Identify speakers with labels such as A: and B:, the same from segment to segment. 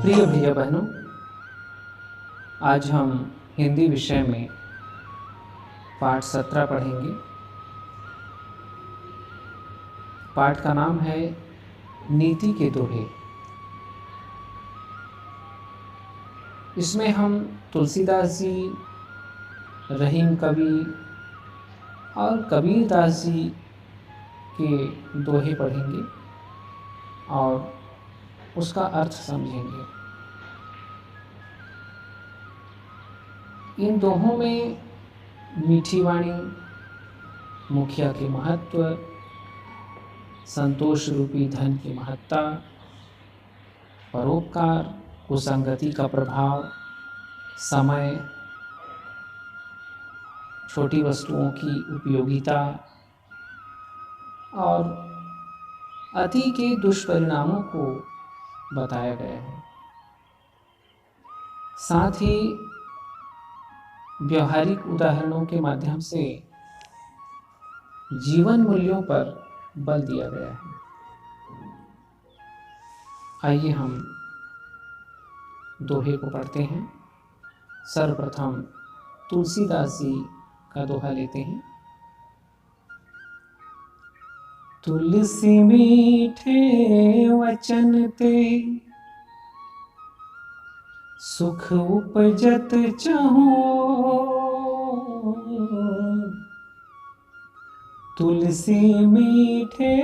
A: प्रिय भैया बहनों, आज हम हिंदी विषय में पाठ 17 पढ़ेंगे। पाठ का नाम है नीति के दोहे। इसमें हम तुलसीदास जी, रहीम कवि और कबीरदास जी के दोहे पढ़ेंगे और उसका अर्थ समझेंगे। इन दोहों में मीठी वाणी, मुखिया के महत्व, संतोष रूपी धन की महत्ता, परोपकार, कुसंगति का प्रभाव, समय, छोटी वस्तुओं की उपयोगिता और अति के दुष्परिणामों को बताया गया है। साथ ही व्यवहारिक उदाहरणों के माध्यम से जीवन मूल्यों पर बल दिया गया है। आइए हम दोहे को पढ़ते हैं। सर्वप्रथम तुलसीदास जी का दोहा लेते हैं। तुलसी मीठे वचन ते सुख उपजत चाहो, तुलसी मीठे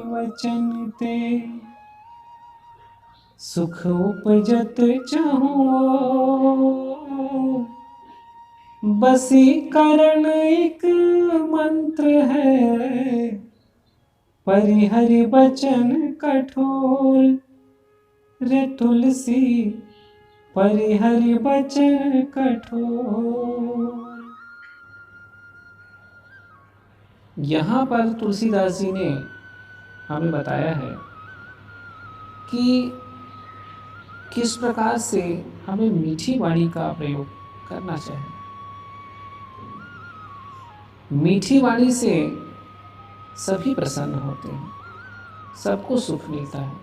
A: वचन ते सुख उपजत चाहो, बसीकरण एक मंत्र है, परिहरि बचन कठोर। रे तुलसी परिहरि बचन कठोर। यहाँ पर तुलसीदास जी ने हमें बताया है कि किस प्रकार से हमें मीठी वाणी का प्रयोग करना चाहिए। मीठी वाणी से सभी प्रसन्न होते हैं, सबको सुख मिलता है,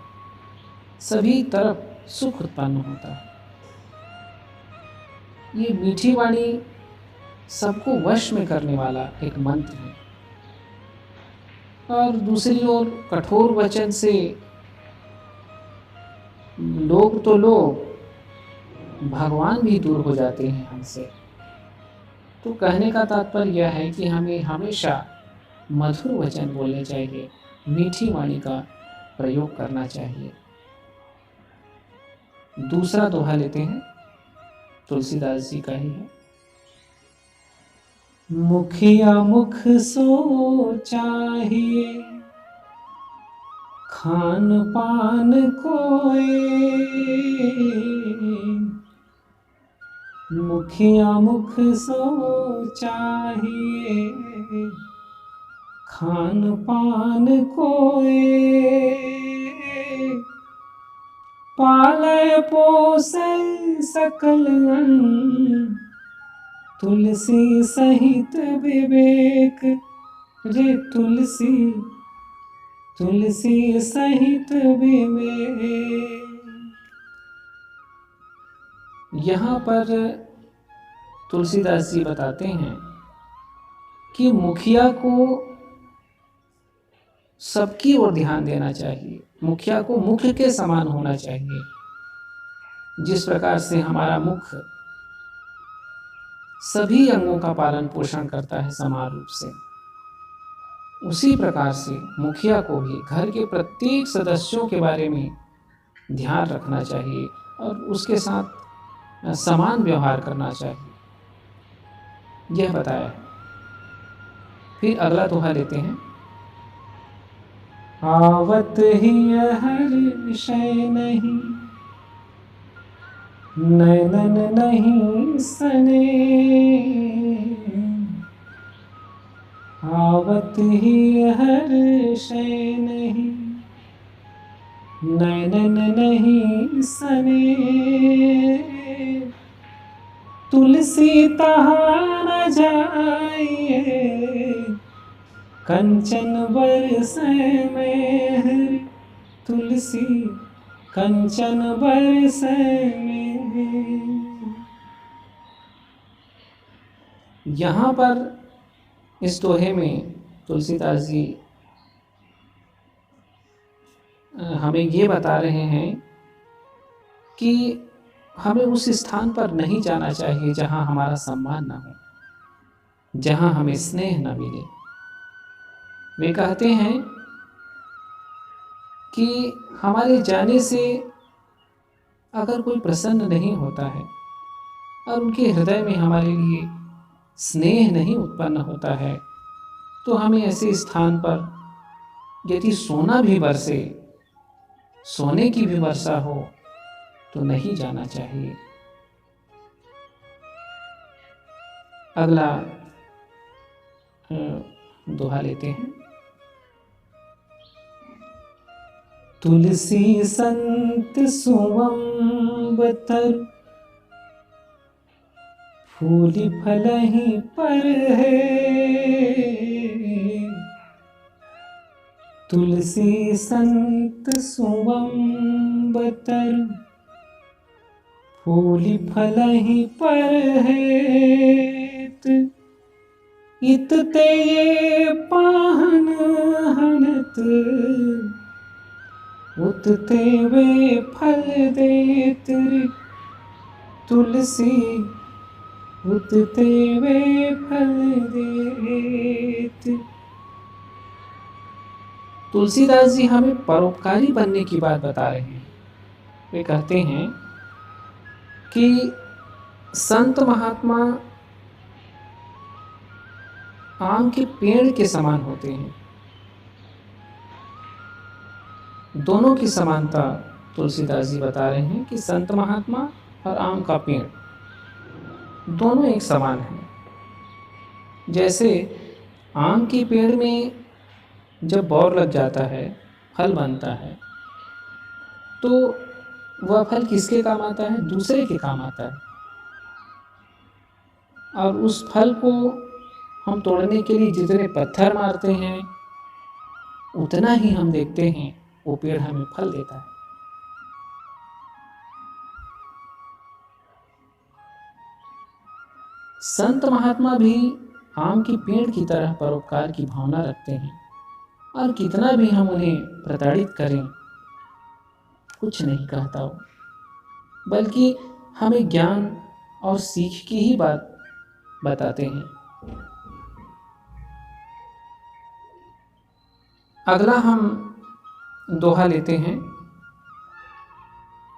A: सभी तरफ सुख उत्पन्न होता है। ये मीठी वाणी सबको वश में करने वाला एक मंत्र है। और दूसरी ओर कठोर वचन से लोग तो लोग, भगवान भी दूर हो जाते हैं हमसे। तो कहने का तात्पर्य यह है कि हमें हमेशा मधुर वचन बोलने चाहिए, मीठी वाणी का प्रयोग करना चाहिए। दूसरा दोहा लेते हैं, तुलसीदास जी का ही है। मुखिया मुख सो चाहिए, खान पान कोय। मुखिया मुख सो चाहिए, खान पान कोय। पालय पोसय सकल अन्न, तुलसी सहित विवेक। रे तुलसी तुलसी सहित विवेक। यहाँ पर तुलसीदास जी बताते हैं कि मुखिया को सबकी ओर ध्यान देना चाहिए, मुखिया को मुख के समान होना चाहिए। जिस प्रकार से हमारा मुख सभी अंगों का पालन पोषण करता है समान रूप से, उसी प्रकार से मुखिया को भी घर के प्रत्येक सदस्यों के बारे में ध्यान रखना चाहिए और उसके साथ समान व्यवहार करना चाहिए, यह बताया है। फिर अगला दोहा लेते हैं। आवत ही हर विषय नहीं, नैनन नहीं सने। आवत ही हर शय नहीं, नैनन नहीं सने। तुलसी तहाँ न जाइए, कंचन बरसै में। तुलसी कंचन बरसै में। यहाँ पर इस दोहे में तुलसीदास जी हमें ये बता रहे हैं कि हमें उस स्थान पर नहीं जाना चाहिए जहाँ हमारा सम्मान ना हो, जहाँ हमें स्नेह न मिले। वे कहते हैं कि हमारे जाने से अगर कोई प्रसन्न नहीं होता है और उनके हृदय में हमारे लिए स्नेह नहीं उत्पन्न होता है, तो हमें ऐसे स्थान पर यदि सोना भी बरसे, सोने की भी वर्षा हो, तो नहीं जाना चाहिए। अगला दोहा लेते हैं। तुलसी संत सुअंबतर फूल फलहि पर है। तुलसी संत सुअंबतर फूल फलहि पर हेत। इत ते ये पाहन हनत उत ते वे फल देत। तुलसी उत ते वे फल देत। तुलसीदास जी हमें परोपकारी बनने की बात बता रहे हैं। वे कहते हैं कि संत महात्मा आम के पेड़ के समान होते हैं। दोनों की समानता तुलसीदास जी बता रहे हैं कि संत महात्मा और आम का पेड़ दोनों एक समान हैं। जैसे आम के पेड़ में जब बौर लग जाता है, फल बनता है, तो वह फल किसके काम आता है? दूसरे के काम आता है। और उस फल को हम तोड़ने के लिए जितने पत्थर मारते हैं, उतना ही हम देखते हैं वो पेड़ हमें फल देता है। संत महात्मा भी आम के पेड़ की तरह परोपकार की भावना रखते हैं, और कितना भी हम उन्हें प्रताड़ित करें, कुछ नहीं कहता हो, बल्कि हमें ज्ञान और सीख की ही बात बताते हैं। अगला हम दोहा लेते हैं।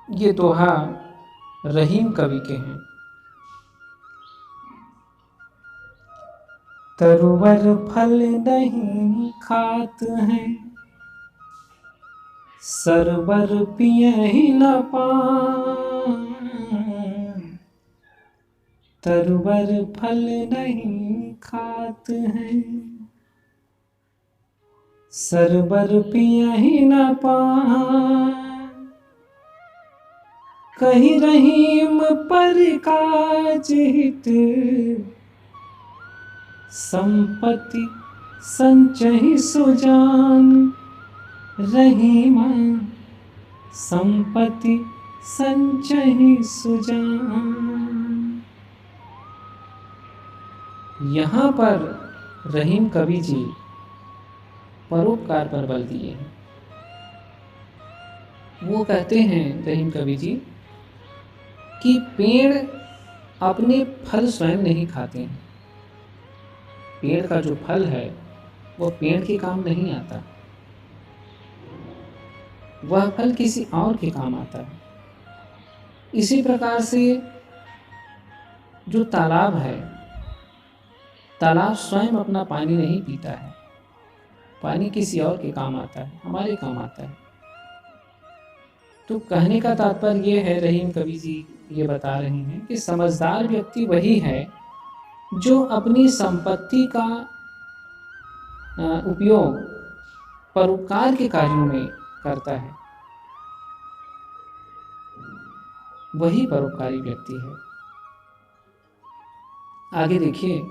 A: ये दोहा रहीम कवि के हैं। तरुवर फल नहीं खात हैं, सरवर पियहि न पान। तरुवर फल नहीं खात हैं, सरवर पियहि न पान। कहि रहीम पर काज हित, संपत्ति संचहि सुजान। रहीमा संपत्ति संचहि सुजान। यहाँ पर रहीम कवि जी परोपकार पर बल दिए हैं। वो कहते हैं रहीम कवि जी कि पेड़ अपने फल स्वयं नहीं खाते हैं। पेड़ का जो फल है वो पेड़ के काम नहीं आता, वह फल किसी और के काम आता है। इसी प्रकार से जो तालाब है, तालाब स्वयं अपना पानी नहीं पीता है, पानी किसी और के काम आता है, हमारे काम आता है। तो कहने का तात्पर्य ये है, रहीम कवि जी ये बता रहे हैं कि समझदार व्यक्ति वही है जो अपनी संपत्ति का उपयोग परोपकार के कार्यों में करता है, वही परोपकारी व्यक्ति है। आगे देखिए,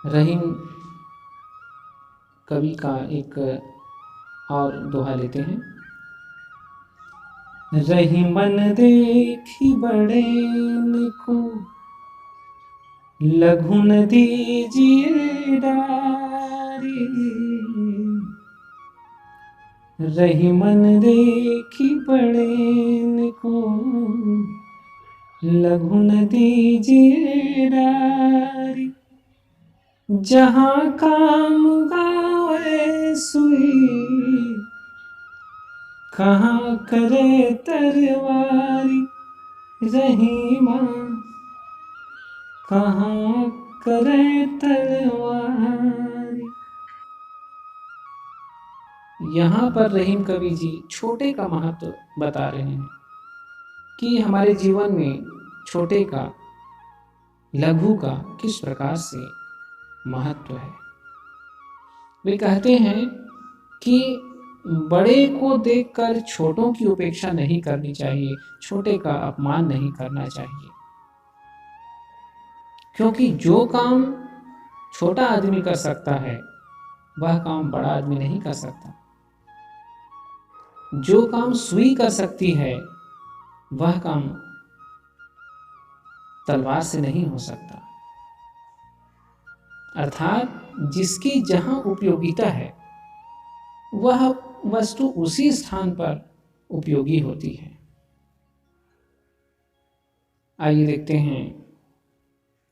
A: रहीम कवि का एक और दोहा लेते हैं। रही मन देखी बड़े को, लघु न दीजिए डारी। रही मन देखी बड़े को, लघु न दीजिए डारी। जहाँ काम गावे सुई, कहाँ करे तरवारी। रही माँ कहाँ करे तलवारी। यहाँ पर रहीम कवि जी छोटे का महत्व बता रहे हैं कि हमारे जीवन में छोटे का, लघु का किस प्रकार से महत्व है। वे कहते हैं कि बड़े को देखकर छोटों की उपेक्षा नहीं करनी चाहिए, छोटे का अपमान नहीं करना चाहिए। क्योंकि जो काम छोटा आदमी कर सकता है वह काम बड़ा आदमी नहीं कर सकता। जो काम सुई कर सकती है वह काम तलवार से नहीं हो सकता। अर्थात जिसकी जहां उपयोगिता है वह वस्तु उसी स्थान पर उपयोगी होती है। आइए देखते हैं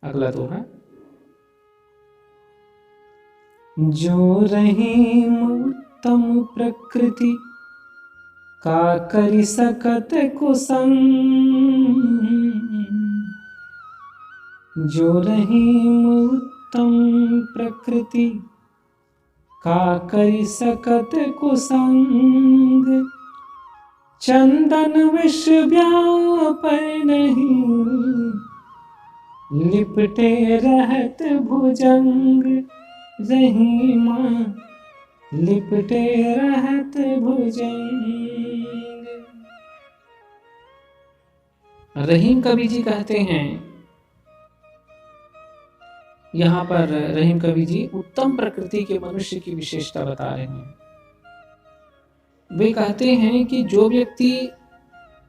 A: अगला दोहा। जो रहीम उत्तम प्रकृति, का करि सकत कुसंग। जो रहीम उत्तम प्रकृति, का करि सकत कुसंग। चंदन विष व्यापर नहीं, लिपटे रहत भुजंग। रहीमा लिपटे रहत भुजंग। रहीम कवि जी कहते हैं, यहाँ पर रहीम कवि जी उत्तम प्रकृति के मनुष्य की विशेषता बता रहे हैं। वे कहते हैं कि जो व्यक्ति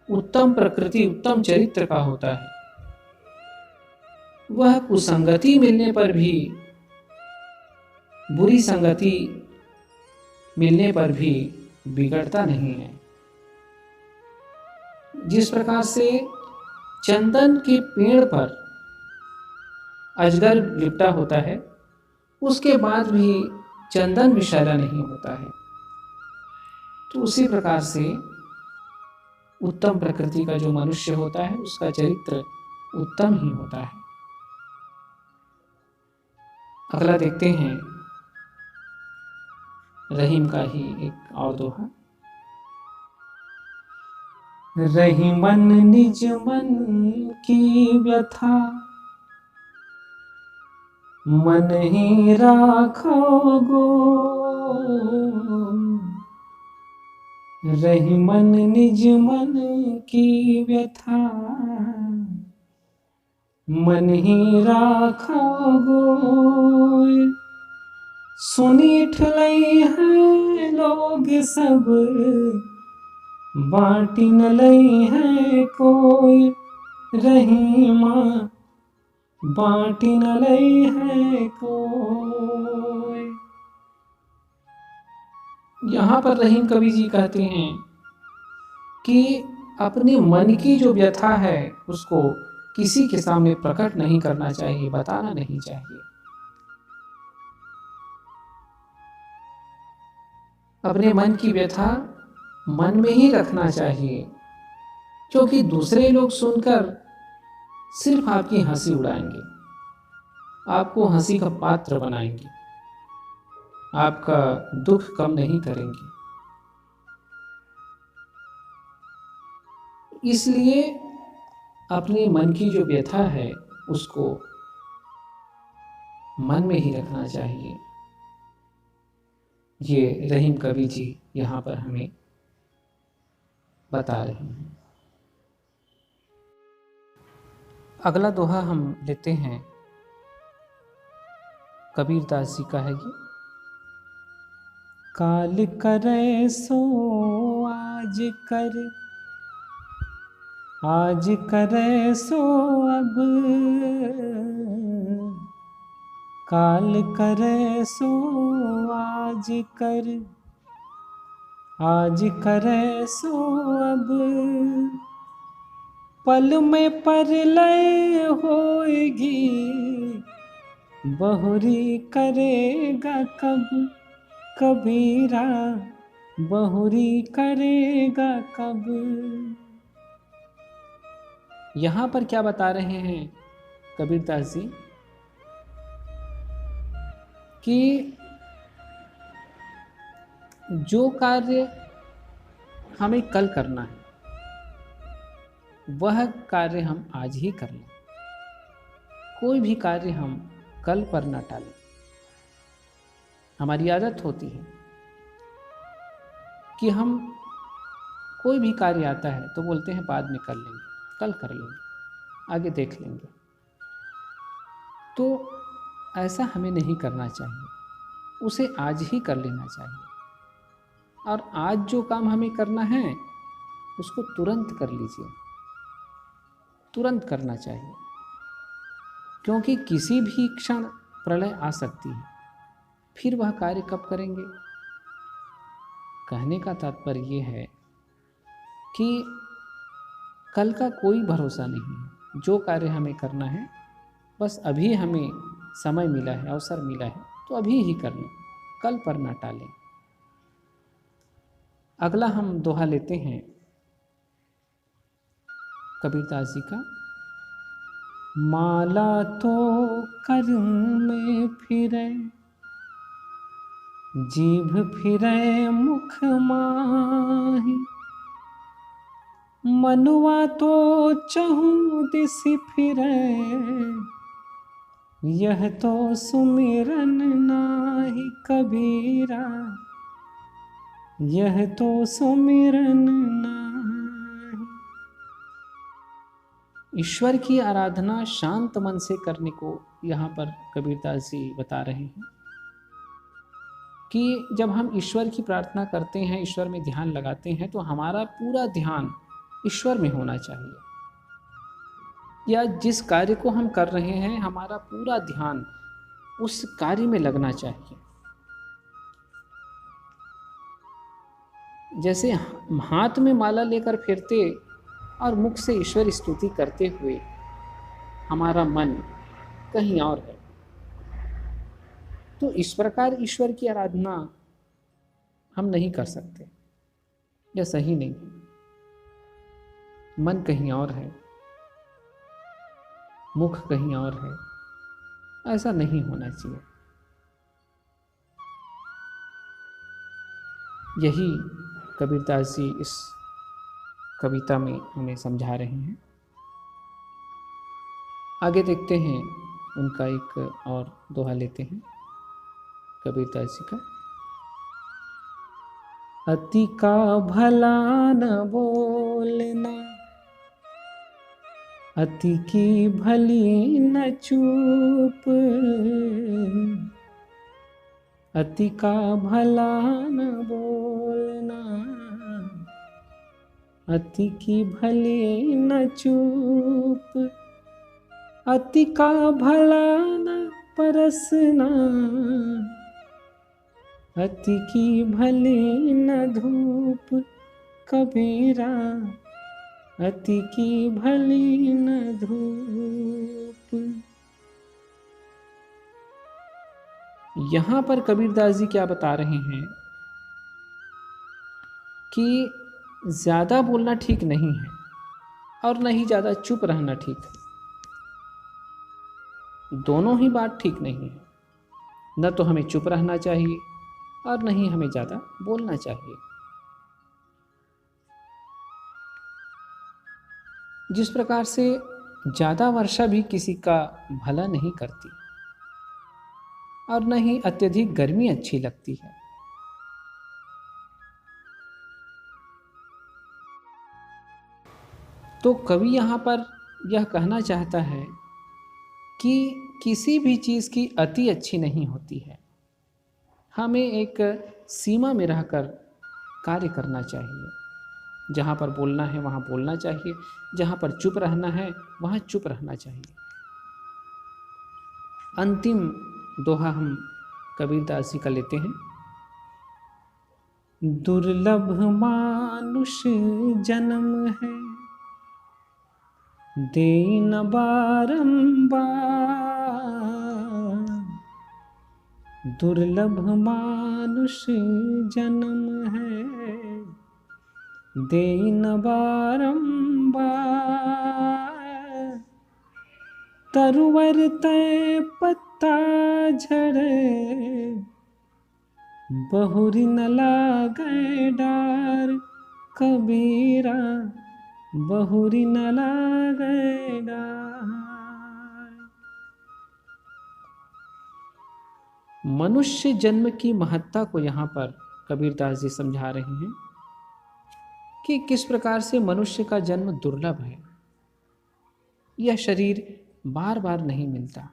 A: उत्तम प्रकृति, उत्तम चरित्र का होता है, वह कुसंगति मिलने पर भी, बुरी संगति मिलने पर भी बिगड़ता नहीं है। जिस प्रकार से चंदन के पेड़ पर अजगर लिपटा होता है, उसके बाद भी चंदन विषैला नहीं होता है, तो उसी प्रकार से उत्तम प्रकृति का जो मनुष्य होता है उसका चरित्र उत्तम ही होता है। अगला देखते हैं रहीम का ही एक और दोहा। रही मन निज मन की व्यथा, मन ही राखो गो। रही मन निज मन की व्यथा, मन ही राखो गो। सुनी ठलई है लोग सब, बाटी न लई है कोई। रहीमा बाटी न लई है कोई। यहाँ पर रहीम कवि जी कहते हैं कि अपने मन की जो व्यथा है उसको किसी के सामने प्रकट नहीं करना चाहिए, बताना नहीं चाहिए। अपने मन की व्यथा मन में ही रखना चाहिए, क्योंकि दूसरे लोग सुनकर सिर्फ आपकी हंसी उड़ाएंगे, आपको हंसी का पात्र बनाएंगे, आपका दुख कम नहीं करेंगे। इसलिए अपने मन की जो व्यथा है उसको मन में ही रखना चाहिए। ये रहीम कवि जी यहाँ पर हमें बता रहे हैं। अगला दोहा हम लेते हैं, कबीरदास जी का है ये। काल करे सो आज कर, आज करे सो अब, काल करे सो आज कर, आज करे सो अब, पल में परलय होएगी, बहुरी करेगा कब, कबीरा बहुरी करेगा कब। यहाँ पर क्या बता रहे हैं कबीरदास जी कि जो कार्य हमें कल करना है वह कार्य हम आज ही कर लें, कोई भी कार्य हम कल पर न टालें। हमारी आदत होती है कि हम कोई भी कार्य आता है तो बोलते हैं बाद में कर लेंगे, कल कर लेंगे, आगे देख लेंगे। तो ऐसा हमें नहीं करना चाहिए, उसे आज ही कर लेना चाहिए। और आज जो काम हमें करना है उसको तुरंत कर लीजिए, तुरंत करना चाहिए, क्योंकि किसी भी क्षण प्रलय आ सकती है, फिर वह कार्य कब करेंगे। कहने का तात्पर्य ये है कि कल का कोई भरोसा नहीं है। जो कार्य हमें करना है बस अभी हमें समय मिला है, अवसर मिला है तो अभी ही कर लें, कल पर ना टालें। अगला हम दोहा लेते हैं कबीरदास जी का। माला तो कर में फिरे, जीभ फिरे मुख माही, मनुआ तो चहु दिस फिरे, यह तो सुमिरन नाही कबीरा, यह तो सुमिरन नाही। ईश्वर की आराधना शांत मन से करने को यहाँ पर कबीरदास जी बता रहे हैं कि जब हम ईश्वर की प्रार्थना करते हैं, ईश्वर में ध्यान लगाते हैं, तो हमारा पूरा ध्यान ईश्वर में होना चाहिए, या जिस कार्य को हम कर रहे हैं हमारा पूरा ध्यान उस कार्य में लगना चाहिए। जैसे हाथ में माला लेकर फिरते और मुख से ईश्वर स्तुति करते हुए हमारा मन कहीं और है, तो इस प्रकार ईश्वर की आराधना हम नहीं कर सकते, यह सही नहीं। मन कहीं और है, मुख कहीं और है, ऐसा नहीं होना चाहिए। यही कबीरदास जी इस कविता में हमें समझा रहे हैं। आगे देखते हैं, उनका एक और दोहा लेते हैं कबीरदास जी का। अति का भला न बोलना, अति की भली न चूप, अति का भला न बोलना, अति की भली न चूप, अति का भला न परसना, अति की भली न धूप, कबीरा अति की भली न धूप। यहाँ पर कबीरदास जी क्या बता रहे हैं कि ज़्यादा बोलना ठीक नहीं है और न ही ज़्यादा चुप रहना ठीक है। दोनों ही बात ठीक नहीं है, न तो हमें चुप रहना चाहिए और न ही हमें ज़्यादा बोलना चाहिए। जिस प्रकार से ज़्यादा वर्षा भी किसी का भला नहीं करती और न ही अत्यधिक गर्मी अच्छी लगती है। तो कवि यहाँ पर यह कहना चाहता है कि किसी भी चीज़ की अति अच्छी नहीं होती है, हमें एक सीमा में रहकर कार्य करना चाहिए। जहाँ पर बोलना है वहाँ बोलना चाहिए, जहाँ पर चुप रहना है वहाँ चुप रहना चाहिए। अंतिम दोहा हम कबीरदास जी का लेते हैं। दुर्लभ मानुष जन्म है, देन बारंबार। दुर्लभ मानुष जन्म है, देन बारंबार। तरुवर तय पत्ता झड़े, बहुरी न लागे डार। कबीरा बहुरी न लागे डार। मनुष्य जन्म की महत्ता को यहाँ पर कबीरदास जी समझा रहे हैं कि किस प्रकार से मनुष्य का जन्म दुर्लभ है। यह शरीर बार बार नहीं मिलता,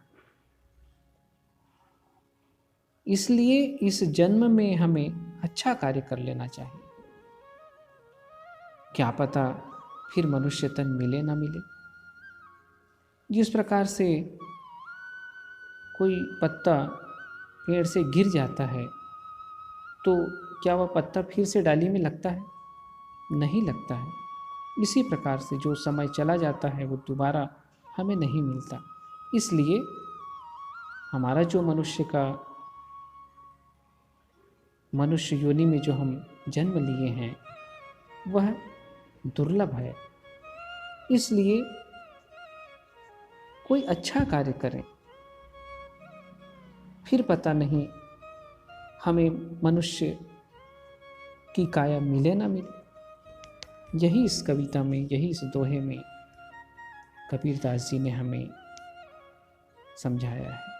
A: इसलिए इस जन्म में हमें अच्छा कार्य कर लेना चाहिए। क्या पता फिर मनुष्य तन मिले ना मिले। जिस प्रकार से कोई पत्ता पेड़ से गिर जाता है तो क्या वह पत्ता फिर से डाली में लगता है? नहीं लगता है। इसी प्रकार से जो समय चला जाता है वो दोबारा हमें नहीं मिलता। इसलिए हमारा जो मनुष्य योनि में जो हम जन्म लिए हैं वह दुर्लभ है। इसलिए कोई अच्छा कार्य करें, फिर पता नहीं हमें मनुष्य की काया मिले ना मिले। यही इस कविता में, यही इस दोहे में कबीरदास जी ने हमें समझाया है।